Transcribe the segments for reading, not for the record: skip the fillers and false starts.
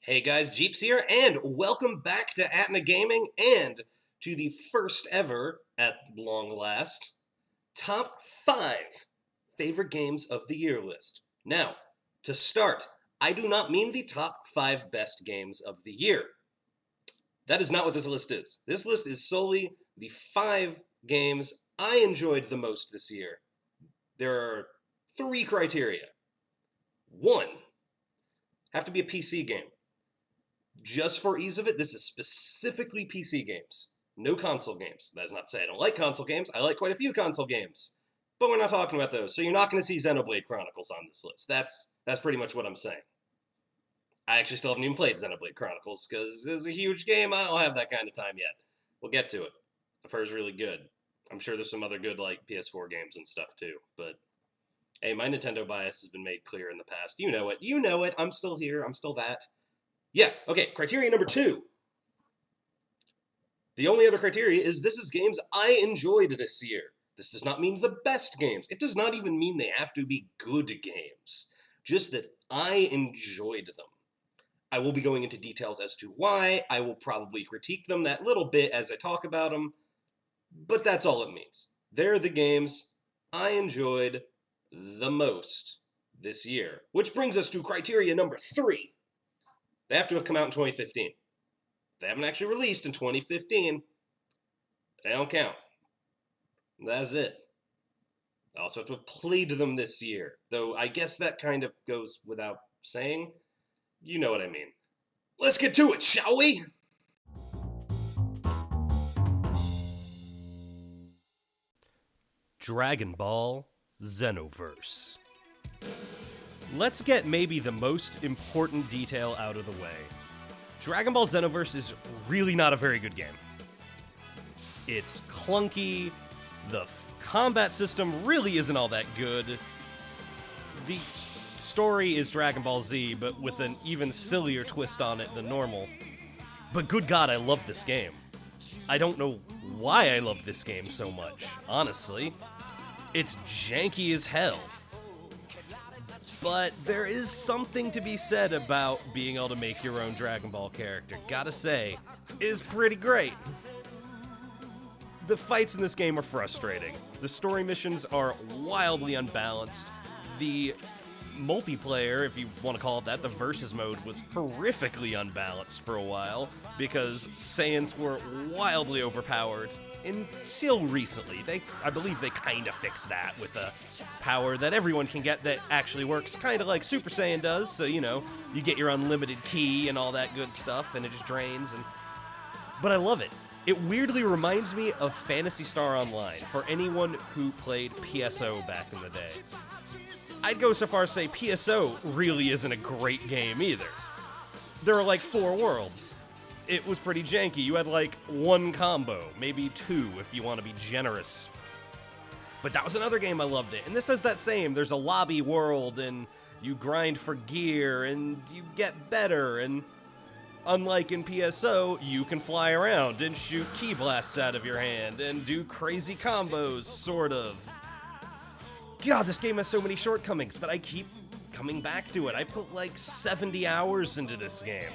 Hey guys, Jeeps here, and welcome back to AtnaGaming and to the first ever, at long last, top 5 favorite games of the year list. Now, to start, I do not mean the top 5 best games of the year. That is not what this list is. This list is solely the 5 games I enjoyed the most this year. There are 3 criteria. 1, have to be a PC game. Just for ease of it, this is specifically PC games. No console games. That is not to say I don't like console games. I like quite a few console games. But we're not talking about those, so you're not going to see Xenoblade Chronicles on this list. That's pretty much what I'm saying. I actually still haven't even played Xenoblade Chronicles, because it's a huge game. I don't have that kind of time yet. We'll get to it. I've heard it's really good. I'm sure there's some other good, like, PS4 games and stuff, too. But, hey, my Nintendo bias has been made clear in the past. You know it. You know it. I'm still here. I'm still that. Yeah, okay, criteria number 2. The only other criteria is this is games I enjoyed this year. This does not mean the best games. It does not even mean they have to be good games. Just that I enjoyed them. I will be going into details as to why. I will probably critique them that little bit as I talk about them. But that's all it means. They're the games I enjoyed the most this year. Which brings us to criteria number 3. They have to have come out in 2015. If they haven't actually released in 2015, they don't count. That's it. I also have to have played them this year, though I guess that kind of goes without saying. You know what I mean. Let's get to it, shall we? Dragon Ball Xenoverse. Let's get maybe the most important detail out of the way. Dragon Ball Xenoverse is really not a very good game. It's clunky, the combat system really isn't all that good. The story is Dragon Ball Z, but with an even sillier twist on it than normal. But good God, I love this game. I don't know why I love this game so much, honestly. It's janky as hell. But there is something to be said about being able to make your own Dragon Ball character. Gotta say, is pretty great. The fights in this game are frustrating. The story missions are wildly unbalanced. The multiplayer, if you want to call it that, the versus mode, was horrifically unbalanced for a while because Saiyans were wildly overpowered. Until recently. I believe they kind of fixed that with a power that everyone can get that actually works kind of like Super Saiyan does, so, you know, you get your unlimited ki and all that good stuff, and it just drains, but I love it. It weirdly reminds me of Phantasy Star Online, for anyone who played PSO back in the day. I'd go so far as to say PSO really isn't a great game either. There are like 4 worlds. It was pretty janky. You had like 1 combo, maybe 2 if you want to be generous. But that was another game I loved it. And this is that same. There's a lobby world, and you grind for gear, and you get better, and unlike in PSO, you can fly around and shoot ki blasts out of your hand and do crazy combos, sort of. God, this game has so many shortcomings, but I keep coming back to it. I put like 70 hours into this game.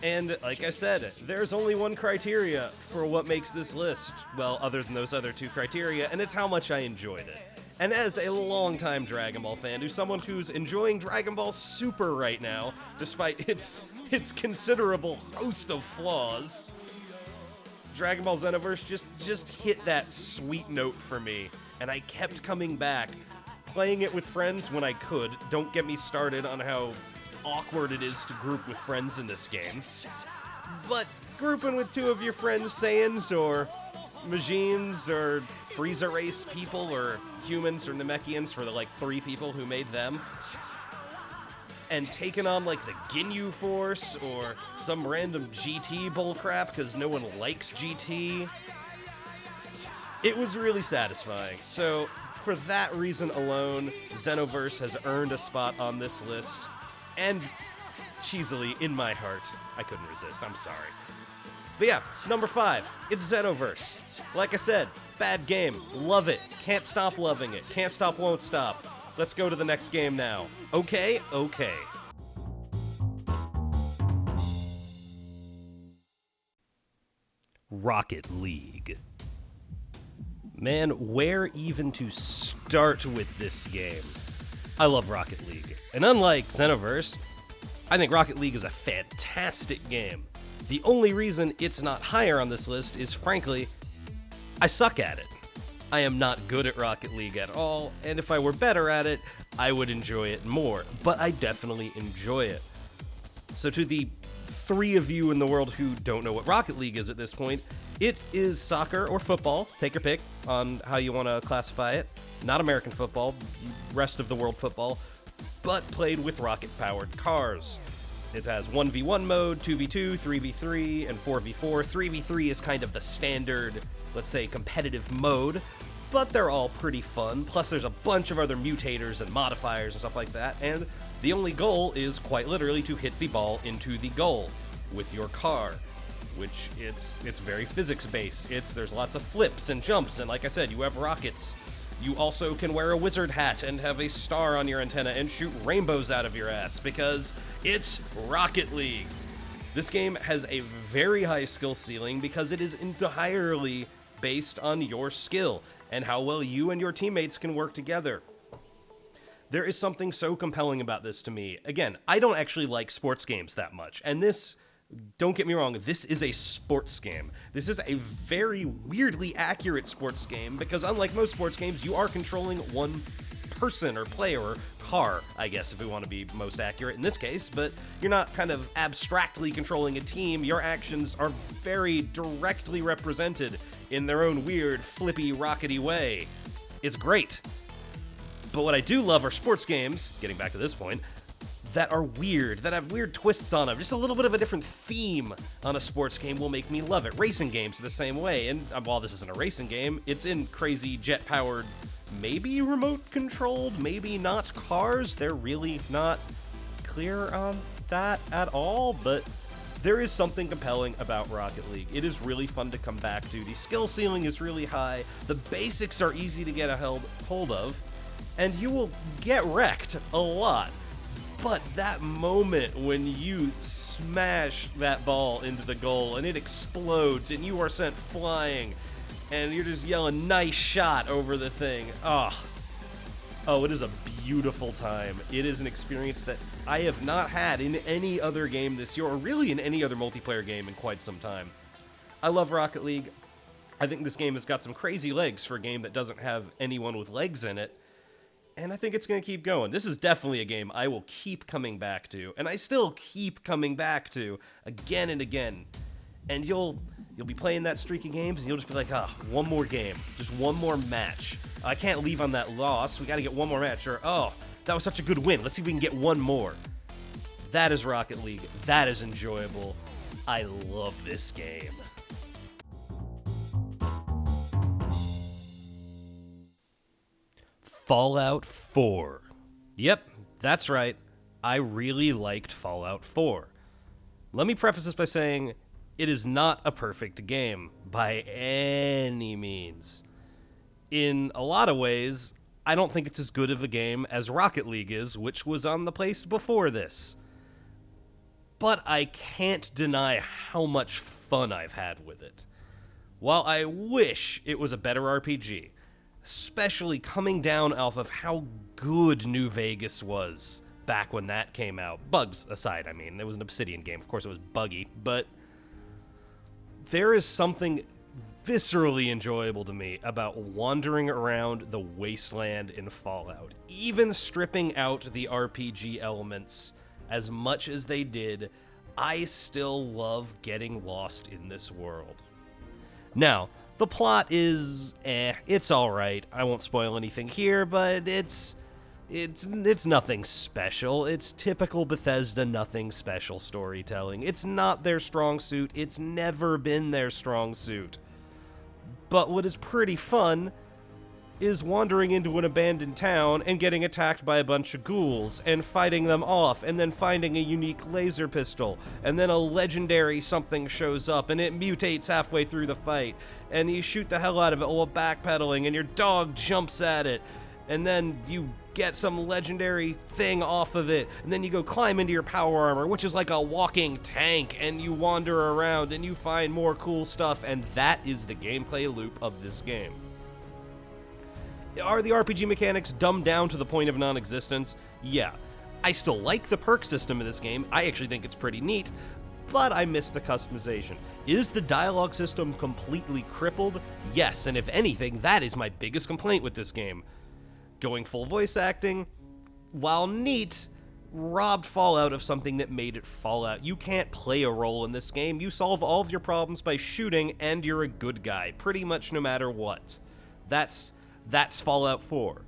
And, like I said, there's only one criteria for what makes this list, well, other than those other 2 criteria, and it's how much I enjoyed it. And as a longtime Dragon Ball fan, who's someone who's enjoying Dragon Ball Super right now, despite its considerable host of flaws, Dragon Ball Xenoverse just hit that sweet note for me, and I kept coming back, playing it with friends when I could. Don't get me started on how awkward it is to group with friends in this game. But grouping with 2 of your friends, Saiyans or Majins or Frieza race people or humans or Namekians for the like 3 people who made them, and taking on like the Ginyu Force or some random GT bullcrap because no one likes GT. It was really satisfying. So for that reason alone, Xenoverse has earned a spot on this list. And cheesily, in my heart, I couldn't resist. I'm sorry. But yeah, number 5, it's Xenoverse. Like I said, bad game. Love it. Can't stop loving it. Can't stop, won't stop. Let's go to the next game now. Okay? Okay. Rocket League. Man, where even to start with this game? I love Rocket League, and unlike Xenoverse, I think Rocket League is a fantastic game. The only reason it's not higher on this list is, frankly, I suck at it. I am not good at Rocket League at all, and if I were better at it, I would enjoy it more, but I definitely enjoy it. So to the 3 of you in the world who don't know what Rocket League is at this point, it is soccer or football, take your pick on how you want to classify it, not American football, rest of the world football, but played with rocket-powered cars. It has 1v1 mode, 2v2, 3v3, and 4v4. 3v3 is kind of the standard, let's say, competitive mode, but they're all pretty fun. Plus, there's a bunch of other mutators and modifiers and stuff like that, and the only goal is quite literally to hit the ball into the goal with your car, which it's very physics-based. There's lots of flips and jumps, and like I said, you have rockets. You also can wear a wizard hat and have a star on your antenna and shoot rainbows out of your ass, because it's Rocket League. This game has a very high skill ceiling because it is entirely based on your skill and how well you and your teammates can work together. There is something so compelling about this to me. Again, I don't actually like sports games that much, and this, don't get me wrong, this is a sports game. This is a very weirdly accurate sports game because unlike most sports games, you are controlling one person or player or car, I guess, if we want to be most accurate in this case, but you're not kind of abstractly controlling a team. Your actions are very directly represented in their own weird, flippy, rockety way. It's great. But what I do love are sports games, getting back to this point, that are weird, that have weird twists on them. Just a little bit of a different theme on a sports game will make me love it. Racing games are the same way, and while this isn't a racing game, it's in crazy jet-powered, maybe remote-controlled, maybe not cars. They're really not clear on that at all, but there is something compelling about Rocket League. It is really fun to come back to. The skill ceiling is really high. The basics are easy to get a hold of, and you will get wrecked a lot. But that moment when you smash that ball into the goal and it explodes and you are sent flying and you're just yelling, "Nice shot," over the thing. Oh, it is a beautiful time. It is an experience that I have not had in any other game this year, or really in any other multiplayer game in quite some time. I love Rocket League. I think this game has got some crazy legs for a game that doesn't have anyone with legs in it. And I think it's going to keep going. This is definitely a game I will keep coming back to, and I still keep coming back to again and again. And you'll be playing that streak of games, and you'll just be like, one more game, just one more match. I can't leave on that loss. We got to get one more match. Or, that was such a good win. Let's see if we can get one more. That is Rocket League. That is enjoyable. I love this game. Fallout 4. Yep, that's right. I really liked Fallout 4. Let me preface this by saying it is not a perfect game by any means. In a lot of ways, I don't think it's as good of a game as Rocket League is, which was on the place before this. But I can't deny how much fun I've had with it. While I wish it was a better RPG, especially coming down off of how good New Vegas was back when that came out. Bugs aside, I mean. It was an Obsidian game. Of course, it was buggy. But there is something viscerally enjoyable to me about wandering around the wasteland in Fallout. Even stripping out the RPG elements as much as they did, I still love getting lost in this world. Now, the plot is, it's alright. I won't spoil anything here, but it's nothing special. It's typical Bethesda nothing special storytelling. It's not their strong suit. It's never been their strong suit. But what is pretty fun is wandering into an abandoned town and getting attacked by a bunch of ghouls and fighting them off, and then finding a unique laser pistol, and then a legendary something shows up and it mutates halfway through the fight, and you shoot the hell out of it while backpedaling and your dog jumps at it, and then you get some legendary thing off of it, and then you go climb into your power armor, which is like a walking tank, and you wander around and you find more cool stuff, and that is the gameplay loop of this game. Are the RPG mechanics dumbed down to the point of non-existence? Yeah. I still like the perk system in this game. I actually think it's pretty neat, but I miss the customization. Is the dialogue system completely crippled? Yes, and if anything, that is my biggest complaint with this game. Going full voice acting, while neat, robbed Fallout of something that made it Fallout. You can't play a role in this game. You solve all of your problems by shooting, and you're a good guy, pretty much no matter what. That's Fallout 4.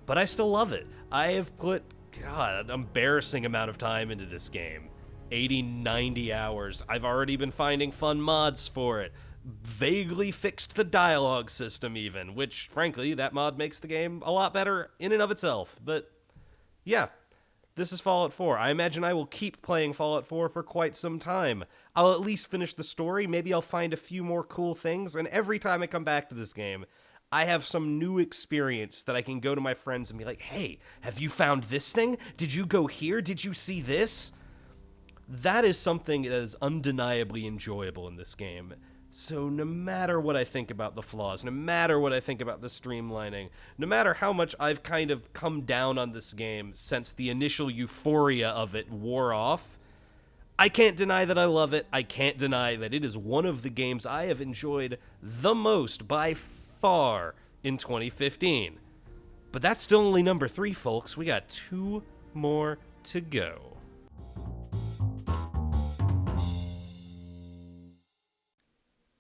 But I still love it. I have put, God, an embarrassing amount of time into this game. 80, 90 hours. I've already been finding fun mods for it. Vaguely fixed the dialogue system even, which, frankly, that mod makes the game a lot better in and of itself. But, yeah, this is Fallout 4. I imagine I will keep playing Fallout 4 for quite some time. I'll at least finish the story, maybe I'll find a few more cool things, and every time I come back to this game, I have some new experience that I can go to my friends and be like, hey, have you found this thing? Did you go here? Did you see this? That is something that is undeniably enjoyable in this game. So no matter what I think about the flaws, no matter what I think about the streamlining, no matter how much I've kind of come down on this game since the initial euphoria of it wore off, I can't deny that I love it. I can't deny that it is one of the games I have enjoyed the most by far in 2015. But that's still only number 3, folks. We got 2 more to go.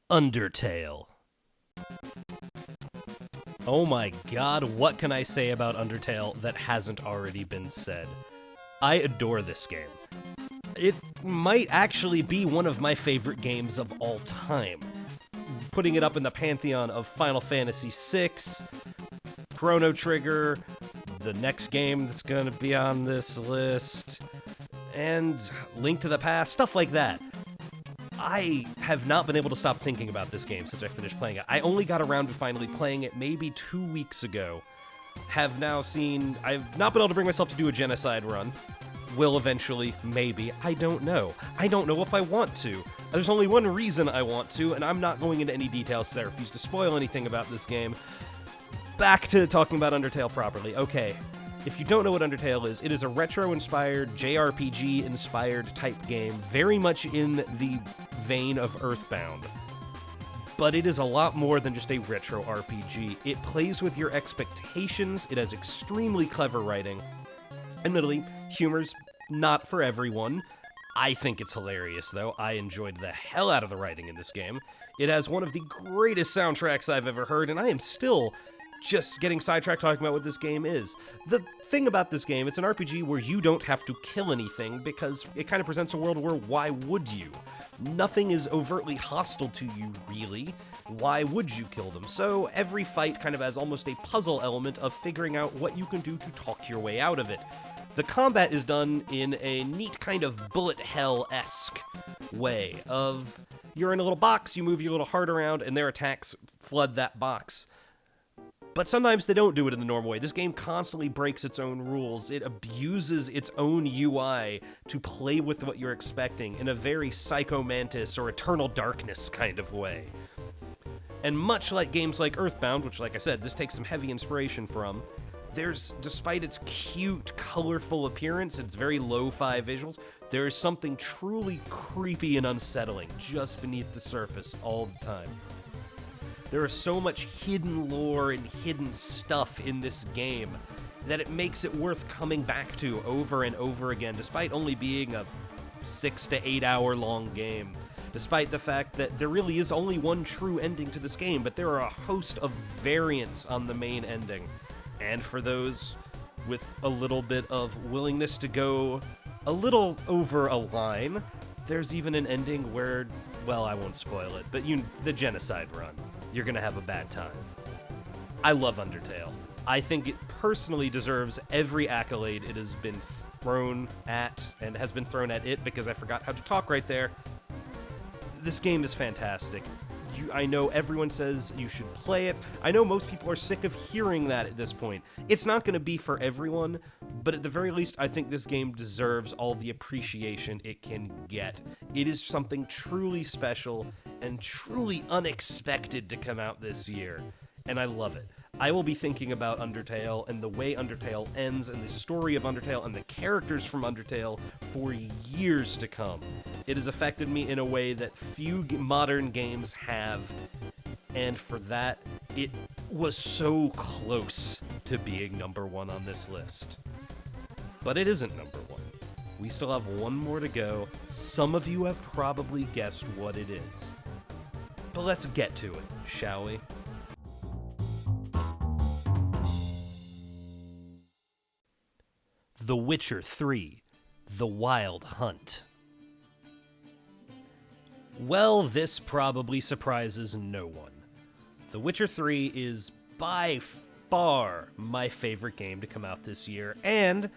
Undertale. Oh my god, what can I say about Undertale that hasn't already been said? I adore this game. It might actually be one of my favorite games of all time. Putting it up in the pantheon of Final Fantasy VI, Chrono Trigger, the next game that's going to be on this list, and Link to the Past, stuff like that. I have not been able to stop thinking about this game since I finished playing it. I only got around to finally playing it maybe 2 weeks ago. I've not been able to bring myself to do a genocide run. Will eventually, maybe. I don't know. I don't know if I want to. There's only one reason I want to, and I'm not going into any details because I refuse to spoil anything about this game. Back to talking about Undertale properly. Okay, if you don't know what Undertale is, it is a retro-inspired, JRPG-inspired type game, very much in the vein of Earthbound. But it is a lot more than just a retro RPG. It plays with your expectations, it has extremely clever writing. Admittedly, humor's not for everyone. I think it's hilarious, though. I enjoyed the hell out of the writing in this game. It has one of the greatest soundtracks I've ever heard, and I am still just getting sidetracked talking about what this game is. The thing about this game, it's an RPG where you don't have to kill anything because it kind of presents a world where why would you? Nothing is overtly hostile to you, really. Why would you kill them? So every fight kind of has almost a puzzle element of figuring out what you can do to talk your way out of it. The combat is done in a neat kind of bullet hell-esque way of you're in a little box, you move your little heart around, and their attacks flood that box. But sometimes they don't do it in the normal way. This game constantly breaks its own rules. It abuses its own UI to play with what you're expecting in a very Psycho Mantis or Eternal Darkness kind of way. And much like games like Earthbound, which, like I said, this takes some heavy inspiration from, despite its cute, colorful appearance, its very lo-fi visuals, there is something truly creepy and unsettling just beneath the surface all the time. There is so much hidden lore and hidden stuff in this game that it makes it worth coming back to over and over again, despite only being a 6 to 8 hour long game. Despite the fact that there really is only one true ending to this game, but there are a host of variants on the main ending. And for those with a little bit of willingness to go a little over a line, there's even an ending where, well, I won't spoil it, but the genocide run. You're gonna have a bad time. I love Undertale. I think it personally deserves every accolade it has been thrown at, and has been thrown at it because I forgot how to talk right there. This game is fantastic. I know everyone says you should play it. I know most people are sick of hearing that at this point. It's not going to be for everyone, but at the very least, I think this game deserves all the appreciation it can get. It is something truly special and truly unexpected to come out this year, and I love it. I will be thinking about Undertale and the way Undertale ends and the story of Undertale and the characters from Undertale for years to come. It has affected me in a way that few modern games have, and for that, it was so close to being number one on this list. But it isn't number one. We still have one more to go. Some of you have probably guessed what it is. But let's get to it, shall we? The Witcher 3: The Wild Hunt. Well, this probably surprises no one. The Witcher 3 is by far my favorite game to come out this year, and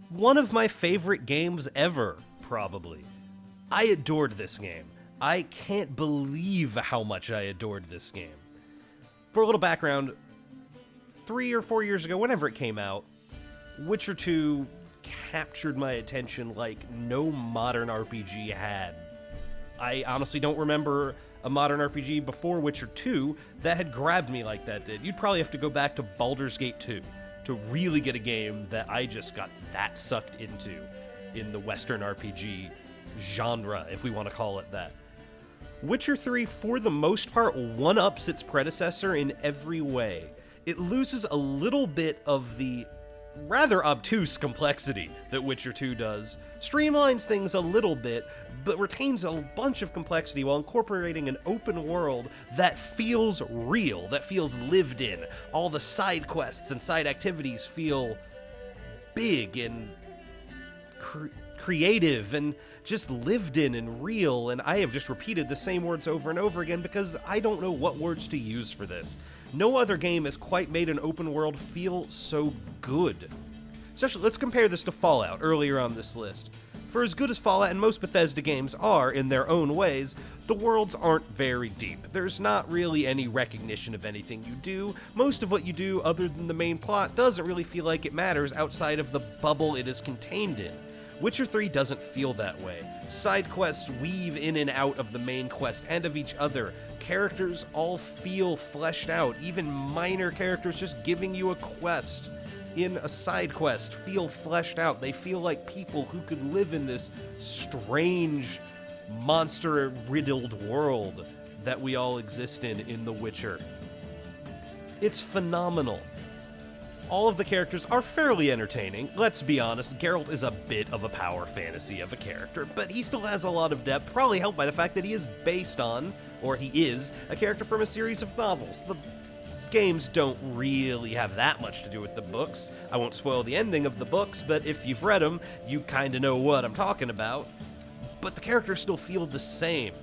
one of my favorite games ever, probably. I adored this game. I can't believe how much I adored this game. For a little background, 3 or 4 years ago, whenever it came out, Witcher 2 captured my attention like no modern RPG had. I honestly don't remember a modern RPG before Witcher 2 that had grabbed me like that did. You'd probably have to go back to Baldur's Gate 2 to really get a game that I just got that sucked into in the Western RPG genre, if we want to call it that. Witcher 3, for the most part, one-ups its predecessor in every way. It loses a little bit of the rather obtuse complexity that Witcher 2 does, streamlines things a little bit, but retains a bunch of complexity while incorporating an open world that feels real, that feels lived in. All the side quests and side activities feel big and creative and just lived in and real, and I have just repeated the same words over and over again because I don't know what words to use for this. No other game has quite made an open world feel so good. Especially, let's compare this to Fallout, earlier on this list. For as good as Fallout and most Bethesda games are in their own ways, the worlds aren't very deep. There's not really any recognition of anything you do. Most of what you do, other than the main plot, doesn't really feel like it matters outside of the bubble it is contained in. Witcher 3 doesn't feel that way. Side quests weave in and out of the main quest and of each other. Characters all feel fleshed out. Even minor characters just giving you a quest in a side quest feel fleshed out. They feel like people who could live in this strange, monster-riddled world that we all exist in The Witcher. It's phenomenal. All of the characters are fairly entertaining. Let's be honest, Geralt is a bit of a power fantasy of a character, but he still has a lot of depth, probably helped by the fact that he is based on, or he is, a character from a series of novels. The games don't really have that much to do with the books. I won't spoil the ending of the books, but if you've read them, you kind of know what I'm talking about. But the characters still feel the same.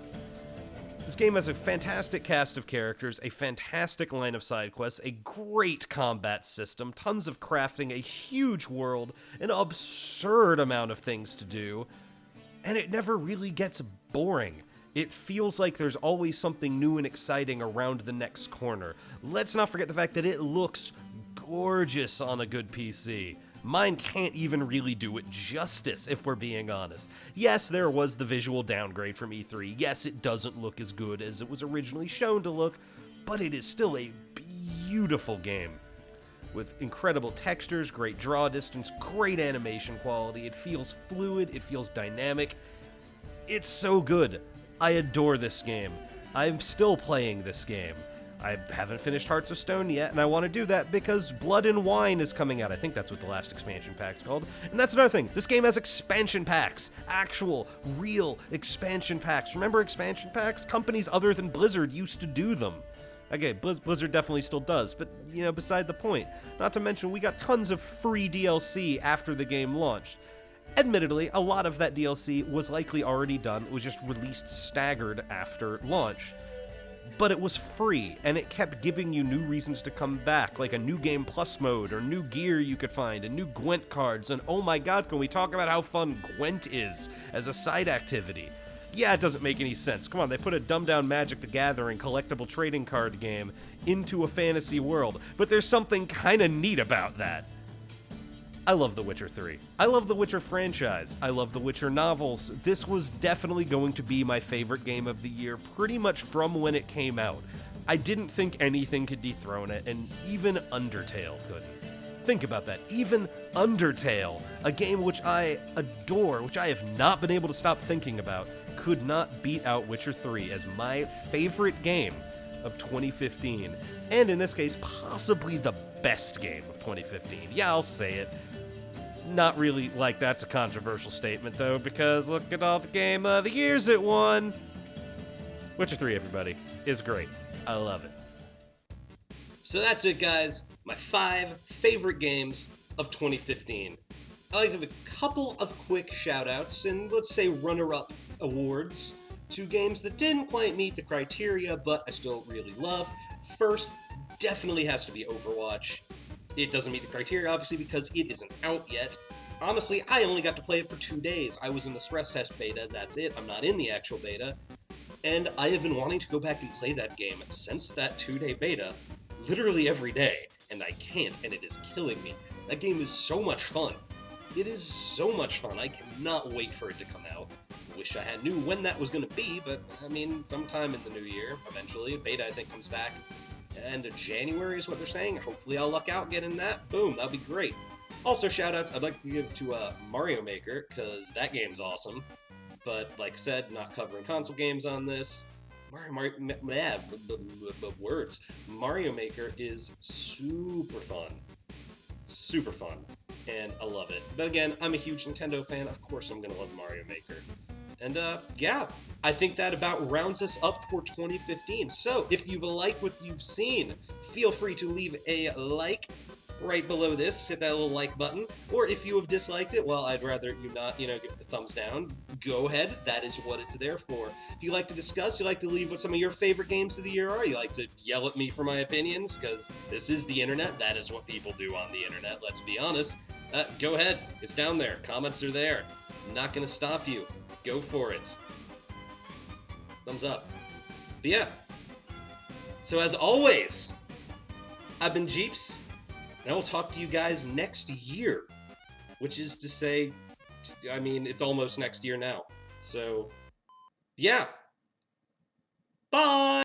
This game has a fantastic cast of characters, a fantastic line of side quests, a great combat system, tons of crafting, a huge world, an absurd amount of things to do, and it never really gets boring. It feels like there's always something new and exciting around the next corner. Let's not forget the fact that it looks gorgeous on a good PC. Mine can't even really do it justice, if we're being honest. Yes, there was the visual downgrade from E3. Yes, it doesn't look as good as it was originally shown to look, but it is still a beautiful game. With incredible textures, great draw distance, great animation quality. It feels fluid, it feels dynamic. It's so good. I adore this game. I'm still playing this game. I haven't finished Hearts of Stone yet, and I want to do that because Blood and Wine is coming out. I think that's what the last expansion pack's called. And that's another thing. This game has expansion packs. Actual, real expansion packs. Remember expansion packs? Companies other than Blizzard used to do them. Okay, Blizzard definitely still does, but, you know, beside the point. Not to mention, we got tons of free DLC after the game launched. Admittedly, a lot of that DLC was likely already done. It was just released staggered after launch. But it was free, and it kept giving you new reasons to come back, like a new Game Plus mode, or new gear you could find, and new Gwent cards, and oh my god, can we talk about how fun Gwent is as a side activity? Yeah, it doesn't make any sense. Come on, they put a dumbed-down Magic the Gathering collectible trading card game into a fantasy world, but there's something kind of neat about that. I love The Witcher 3. I love the Witcher franchise. I love the Witcher novels. This was definitely going to be my favorite game of the year pretty much from when it came out. I didn't think anything could dethrone it, and even Undertale couldn't. Think about that. Even Undertale, a game which I adore, which I have not been able to stop thinking about, could not beat out Witcher 3 as my favorite game of 2015. And in this case, possibly the best game of 2015. Yeah, I'll say it. Not really like that's a controversial statement, though, because look at all the game of the years it won. Witcher 3, everybody, is great. I love it. So that's it, guys. My 5 favorite games of 2015. I'd like to give a couple of quick shout-outs and, let's say, runner-up awards to games that didn't quite meet the criteria, but I still really loved. First, definitely has to be Overwatch. It doesn't meet the criteria, obviously, because it isn't out yet. Honestly, I only got to play it for 2 days. I was in the stress test beta, that's it. I'm not in the actual beta. And I have been wanting to go back and play that game since that 2-day beta, literally every day. And I can't, and it is killing me. That game is so much fun. It is so much fun. I cannot wait for it to come out. Wish I had knew when that was going to be, but, I mean, sometime in the new year, eventually. Beta, I think, comes back end of January is what they're saying. Hopefully I'll luck out getting that. Boom, that'll be great. Also, shoutouts I'd like to give to Mario Maker, because that game's awesome. But, like I said, not covering console games on this. Words. Mario Maker is super fun. Super fun. And I love it. But again, I'm a huge Nintendo fan. Of course I'm going to love Mario Maker. And, yeah, I think that about rounds us up for 2015. So, if you've liked what you've seen, feel free to leave a like right below this. Hit that little like button. Or if you have disliked it, well, I'd rather you not, give it the thumbs down. Go ahead. That is what it's there for. If you like to discuss, you like to leave what some of your favorite games of the year are, you like to yell at me for my opinions, because this is the internet. That is what people do on the internet, let's be honest. Go ahead. It's down there. Comments are there. I'm not going to stop you. Go for it. Thumbs up. But yeah. So as always, I've been Jeeps, and I will talk to you guys next year. Which is to say, I mean, it's almost next year now. So, yeah. Bye!